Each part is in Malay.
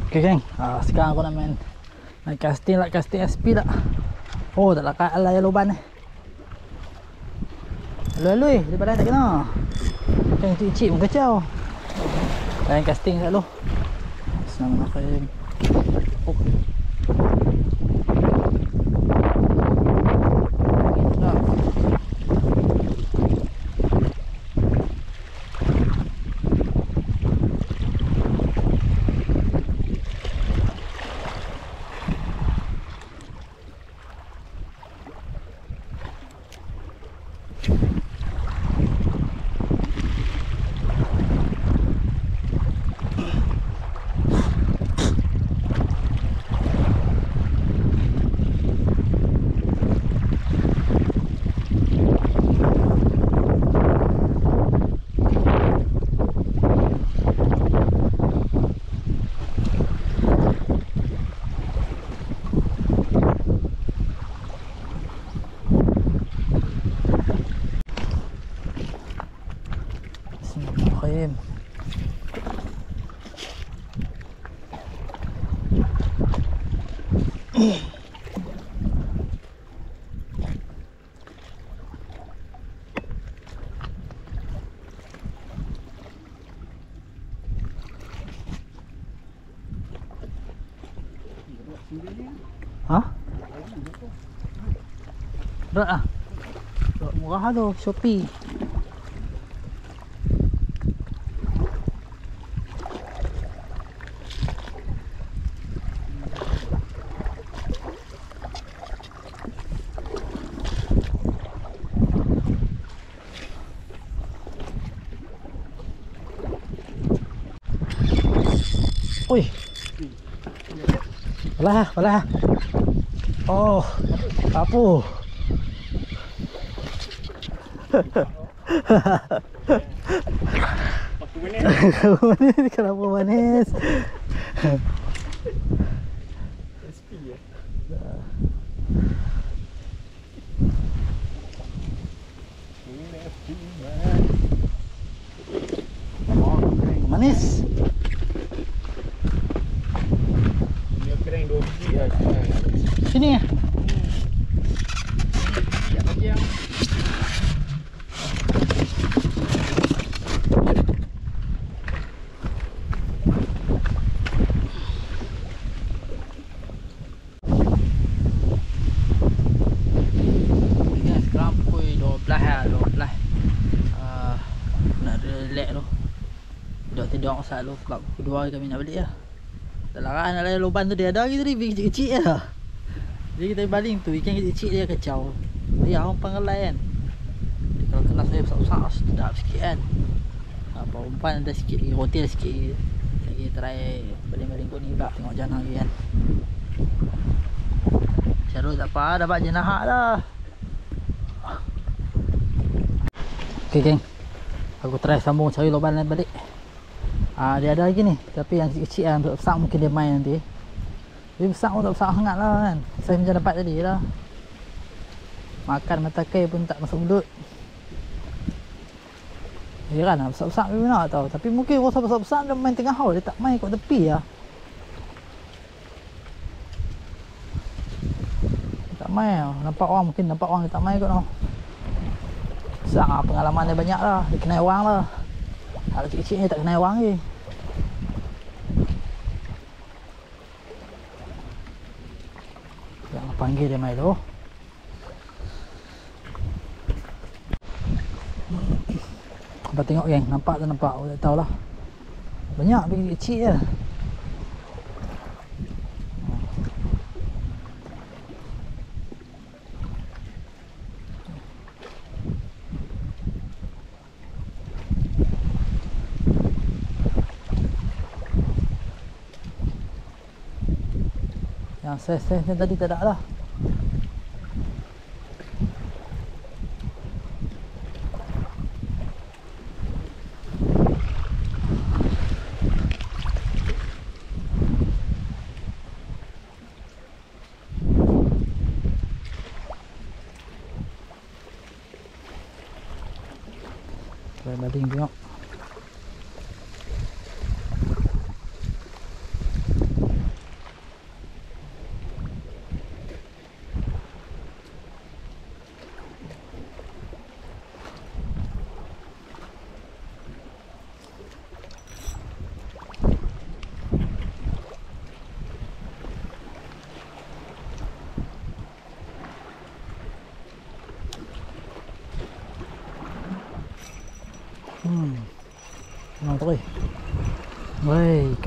Okay geng, sekarang aku nak main casting lah, casting SP lah. Oh tak lakat alai loban ni. Aloi daripada tak kena. Macam cik-cik pun kacau. Main casting kat lu. Bismillahirrahmanirrahim. Oh. Bismillahirrahmanirrahim. Hah? Berat ah? Murah tu, Shopee. Ui. Balah. Oh, apa? Kenapa manis? SP ya. Manis. Dia kering 2 biji lah. Sini ya. Siap lagi yang sekarang pukul 12 lah, 12. Nak relax tu. Duduk tidur saat tu sebab pukul 2 kami nak balik lah. Tak larang nak layan loban tu, dia ada lagi tadi, kecil-kecil je lah. Jadi kita baling tu, ikan kecil-kecil dia kacau. Ya, orang panggalai kan. Kalau kena saya besar-besar, sedap sikit kan. Apa umpan ada sikit lagi, roti ada sikit lagi. Lagi try baling-baling kot ni pula, tengok janah lagi kan. Syarul tak apa, dapat jenah dah. Okay geng, aku try sambung cari loban lain balik. Dia ada lagi ni, tapi yang kecil-kecil lah, untuk besar mungkin dia main nanti. Tapi besar pun tak besar sangat lah kan. Saya macam dapat tadi lah. Makan matakai pun tak masuk mulut. Heran lah, besar-besar memang nak tahu. Tapi mungkin rasa besar-besar dia main tengah haul, dia tak main kat tepi lah. Tak main lah, nampak orang mungkin nampak orang dia tak main kot lah. Besar lah, pengalaman dia banyak lah, dia kenal orang lah. Kalau kecil-kecil ni tak kenal orang je. Jangan panggil dia mai tu. Apa tengok geng, nampak tak nampak? Aku tak tahulah. Banyak tapi kecil je. Yang ses-ses tadi tak ada lah. Saya baling tengok.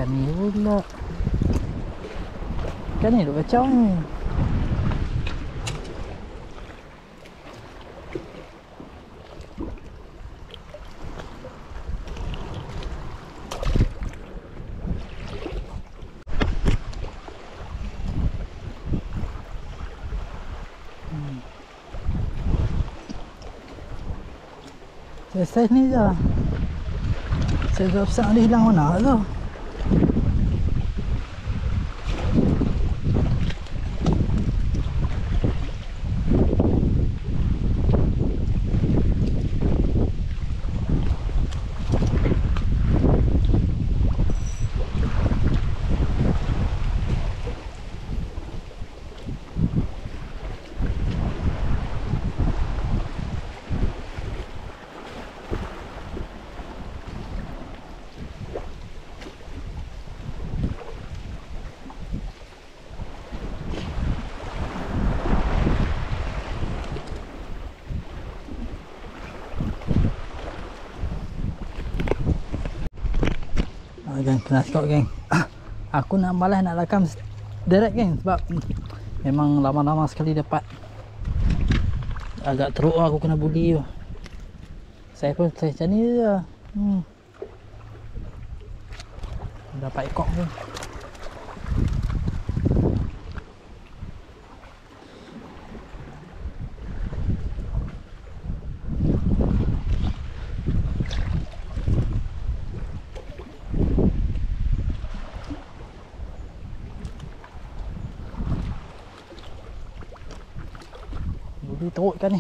ni pula. Kan ni duk kacau ni. Saiz ni je. Saiz besar ni hilang mana tu. Geng, kena stop geng. Aku nak malas nak rakam direct geng sebab memang lama-lama sekali dapat. Agak teruk aku kena buli tu. Saya pun saya macam ni je. Dapat ekor pun. Teruk kan ni.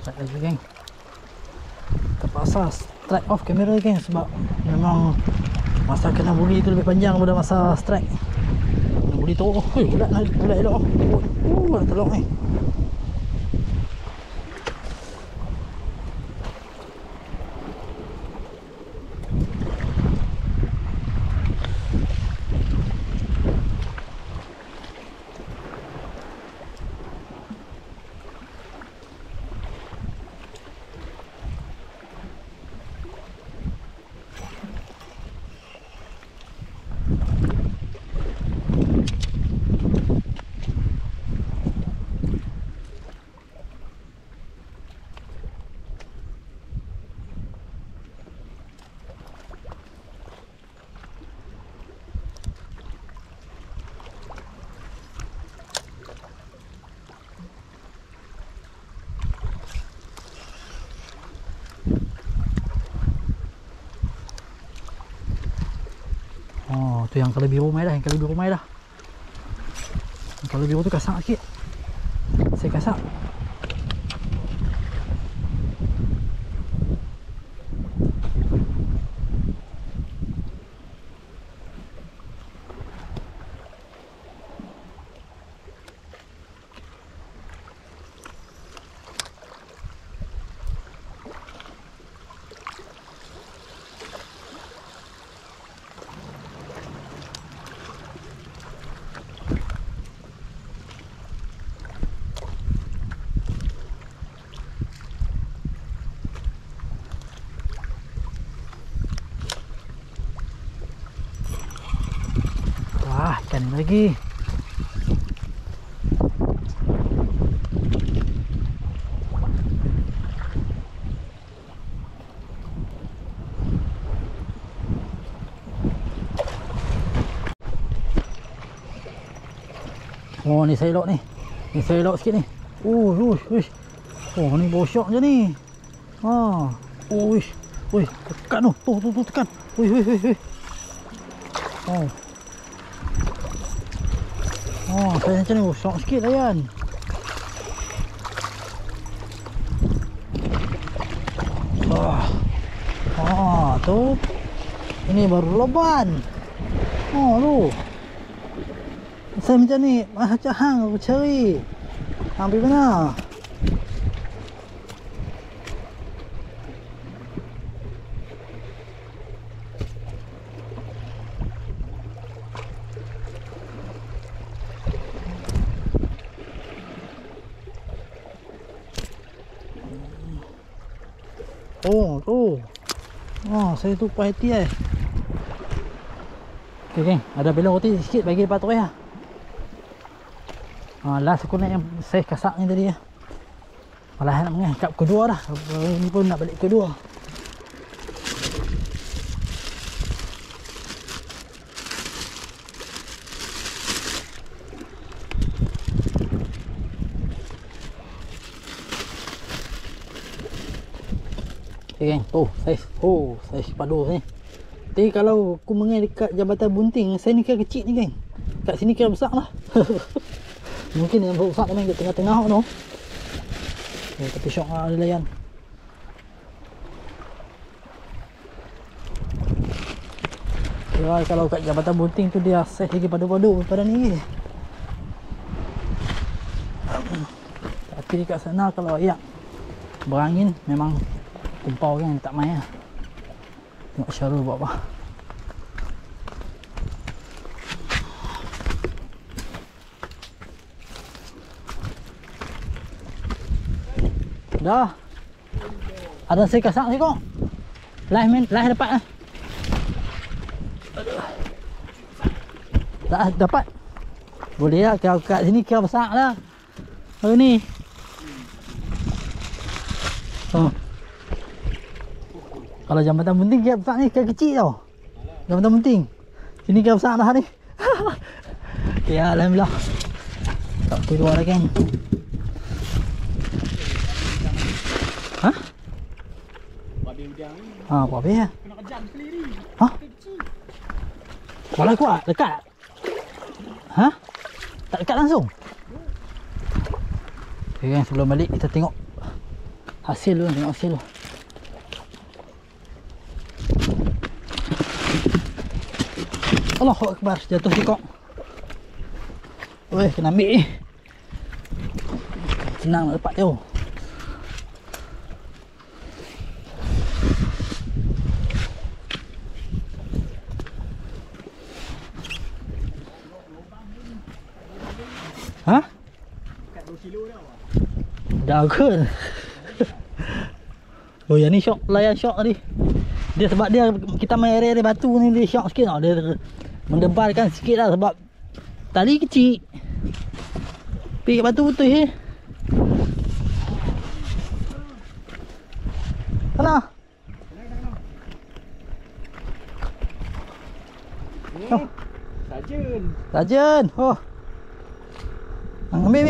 Tak lagi geng. Terpaksa strike off kamera geng sebab memang masa kena buli tu lebih panjang daripada masa strike. Kena buli tu, ulat elok. Nak tolong ni. Oh, tu yang kalau biru mai dah, yang kalau biru mai dah. Yang kalau biru tu kasar sikit. Saya kasar. Ikan lagi. Oh, ni saya lock ni. Ni saya lock sikit ni. Oh, ni bosok je ni. Ha. Oh, tekan tu. Tu tekan. Oh. Oh, saya macam ni. Oh, syok sikit layan. Tu. Ini baru loban. Oh, tu. Saya macam ni. Macam hang aku cari. Hang pergi mana? Oh, tu. Oh, saya tu puas hati eh. Okay, geng. Ada belok roti sikit bagi lepas tu ya. Last aku nak yang saiz kasak ni tadi ya. Malah nak mengai kap kedua dah. Ni pun nak balik kedua. Okay, geng. Saiz. Saiz padu ni. Tapi kalau aku mengai dekat Jambatan Bunting, saya ni kira kecil ni, geng. Kat sini kira besar lah. Mungkin yang besar tu main kat tengah-tengah tu. Tapi syok lah dia layan. Kira kalau kat Jambatan Bunting tu dia saiz lagi padu-padu daripada ni. Tapi dekat sana kalau ayak berangin memang kumpau kan, tak main lah. Tengok Syarul buat apa. Dah. Ada saya kasak ni kok. Live dapat lah. Tak dapat. Boleh lah, kat sini kira besar lah. Oh ni. Kalau Jambatan Bunting kira besar ni, kira kecil tau. Jambatan Bunting. Sini kira besar dah ni. Ya, alhamdulillah. Tak keluar dah kan. Ha? Babi udang ni. Babi lah. Kena kejam peliri. Ha? Bola kuat, dekat. Ha? Tak dekat langsung. Okay kan, sebelum balik kita tengok hasil dulu, tengok hasil dulu. Allahu Akbar, jatuh sikok. Weh, kena ambil ni. Senang nak dapat tu. Ha? Kat 2 kilo dah. Dah ke? Oh, yang ni syok, layan syok tadi. Dia sebab dia kita main area batu ni, dia syok sikit tau. Dia mendebarkan sikit lah sebab tali kecil. Pergi kat batu betul je. Sana. Ni Sajen. Sajen. Oh. Ambil.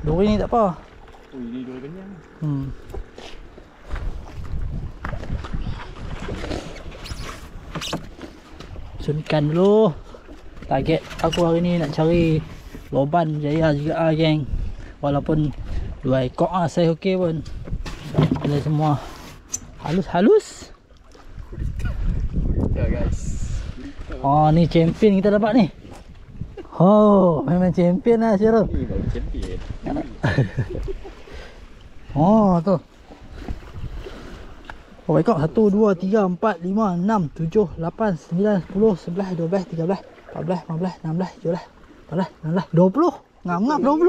Duri ni tak apa. Oh, ini dua kenyang. Sunkan dulu. Target aku hari ni nak cari loban jaya juga lah, geng. Walaupun 2 ekor lah saya okey pun. Bila semua halus-halus. Ya guys. Oh, ni champion kita dapat ni. Oh, memang champion lah Syarul. Ni baru champion. Oh, tu. Oh, ekor 1, 2, 3, 4, 5, 6, 7, 8, 9, 10, 11, 12, 13, 14, 15, 16, 17, 18, 19, 20. Ngap-ngap 20.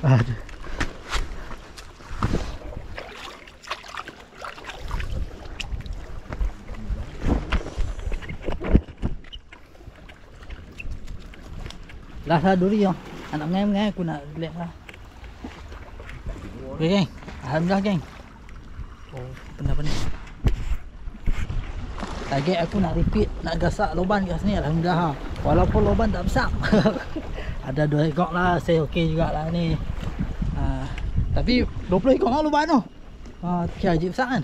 Aduh. Last lah duri oh. Anak mengai-mengai aku nak relax lah. Okay geng. Alhamdulillah geng. Oh, pening-pening. Target aku nak repeat, nak gasak loban kat sini. Alhamdulillah ha. Walaupun loban tak besar. Ada 2 ekor lah, saya okey jugalah ni. Tapi 20 ekor lah loban tu. Kira je besar kan.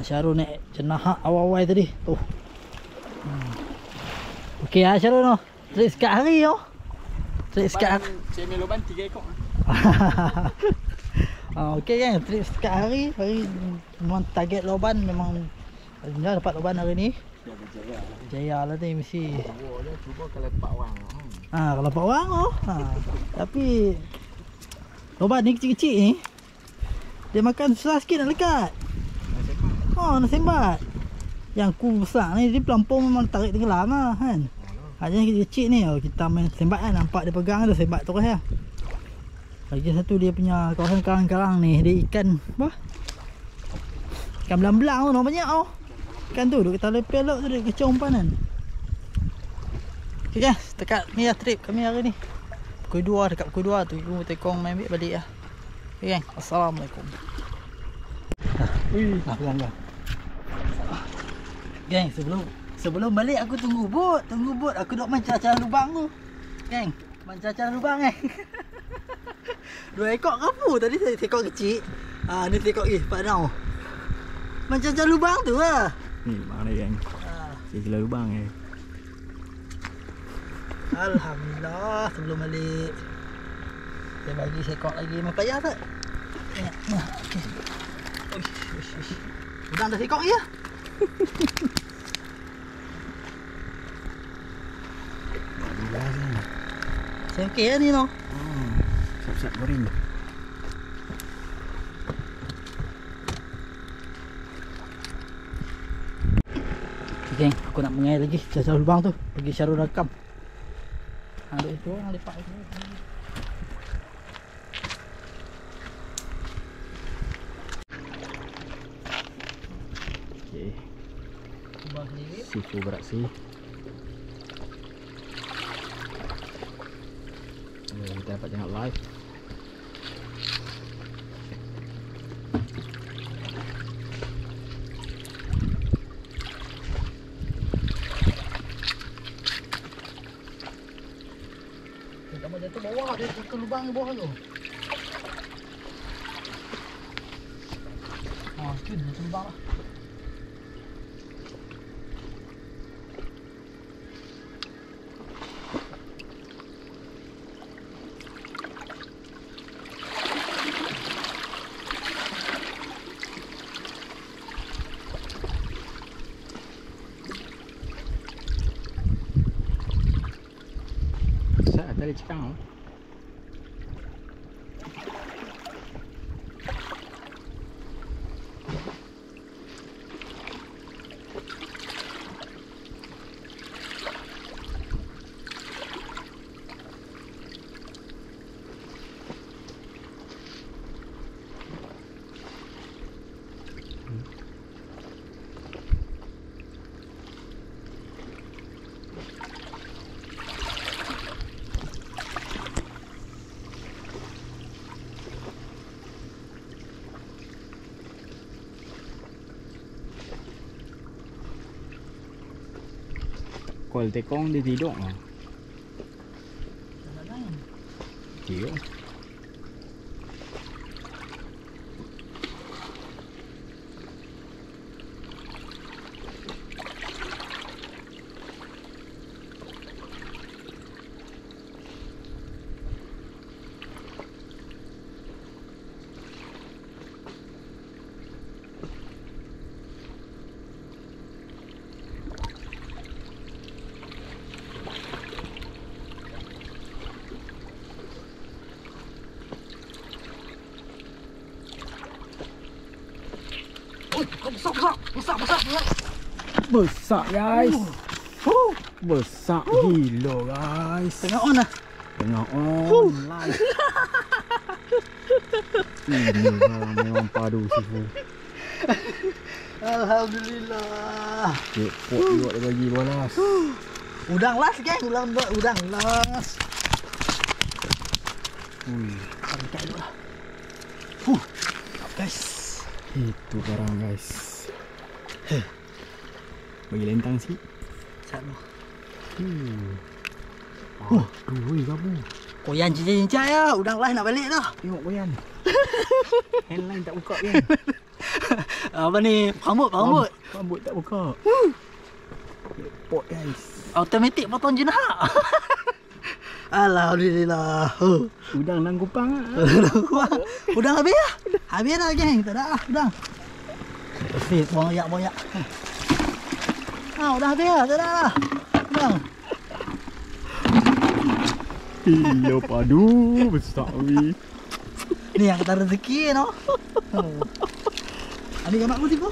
Syarul naik jenah awal-awal tadi. Tuh. Okey Syarul noh. Trik sekat hari noh. Trik sekat hari. Cemil loban 3 ekor. Okey kan, trip sekat hari memang target loban memang dah dapat loban hari ni. Jaya lah ni mesti. Cuba kalau dapat orang. Kalau dapat orang oh. Tapi loban ni kecil-kecil ni dia makan susah sikit nak lekat. Nak sembat. Yang ku besar ni dia pelampung memang tarik tenggelam lah kan. Hanya kecil-kecil ni kita main sembat kan, nampak dia pegang tu sembat terus lah. Lagi satu dia punya kawasan karang-karang ni, dia ikan apa? Ikan belang-belang tu banyak tau. Ikan tu duduk tali pelok tu dia kecil umpanan. Okay guys, dekat ni lah trip kami hari ni. Pukul 2, dekat pukul 2 tu ibu tekong main ambil balik lah. Okay gang, Assalamualaikum. Pelan-pelan. Gang, sebelum balik aku tunggu bot. Aku duk main cara-cara lubang tu. Gang, main cara-cara lubang Dua ekor kapu tadi saya ekor kecil. Ni ekor Pak Nau. Macam lubang tu lah. Ni mana yang? Dia lubang Alhamdulillah sebelum balik. Saya bagi seekor lagi memang payah tak? Tengok. Okey. Uish. Udang dah seekor ya. Saya okey lah ni no. Siap-siap goreng. Okay, aku nak mengair lagi cara lubang tu. Pergi Syarul rakam. Ada itu, lepak itu. Okey. Lubang sendiri. Sifu beraksi. Kita dapat tengok live. Kamu jatuh bawah, dia ke lubang di bawah tu. Tu jatuh lubang lah. Tali cekang. Kol tekong dia tidur ah. Tidur. Besar guys. Besar gila guys. Tengok on lah. Tengok on live. Ini memang padu sifu. Alhamdulillah. Pot juga dia bagi bolas. Udang las geng, udang las. Angkat dulu lah. Guys. Itu barang guys. Bagi lentang sikit. Satu. Aduh, kamu. Koyan cincin-cincin ya, udang las nak balik dah. Tengok koyan. Handline tak buka kan. Apa ni? Rambut. Rambut tak buka. Pot guys. Automatik potong jenah. Alhamdulillah. Udang dalam kupang ah. Udang habis lah. Habis dah geng. Tak ada lah udang. Fit bonyak. Udang habis lah. Tak ada lah udang. Iya padu besar weh. Ni yang kata rezeki no. Adik mak aku tipu.